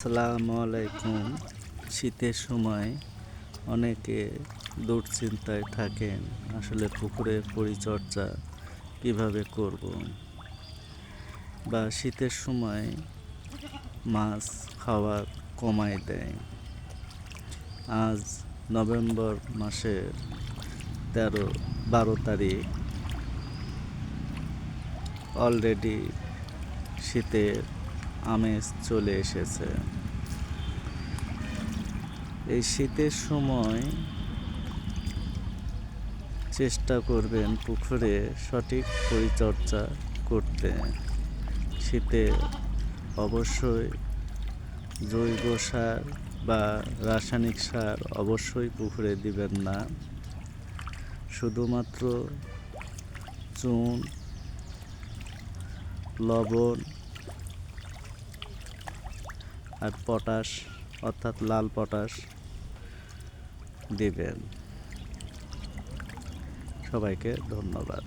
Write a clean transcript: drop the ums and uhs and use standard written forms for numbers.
আসসালামু আলাইকুম। শীতের সময় অনেকে দুশ্চিন্তায় থাকেন, আসলে পুকুরের পরিচর্যা কিভাবে করব, বা শীতের সময় মাছ খাওয়া কমায় দেয়। আজ নভেম্বর মাসের 12 তারিখ। অলরেডি শীতের আমেজ চলে এসেছে। এই শীতের সময় চেষ্টা করবেন পুকুরে সঠিক পরিচর্যা করতে। শীতে অবশ্যই জৈব সার বা রাসায়নিক সার অবশ্যই পুকুরে দিবেন না। শুধুমাত্র চুন, লবণ আর পটাশ অর্থাৎ লাল পটাশ দিবেন। সবাইকে ধন্যবাদ।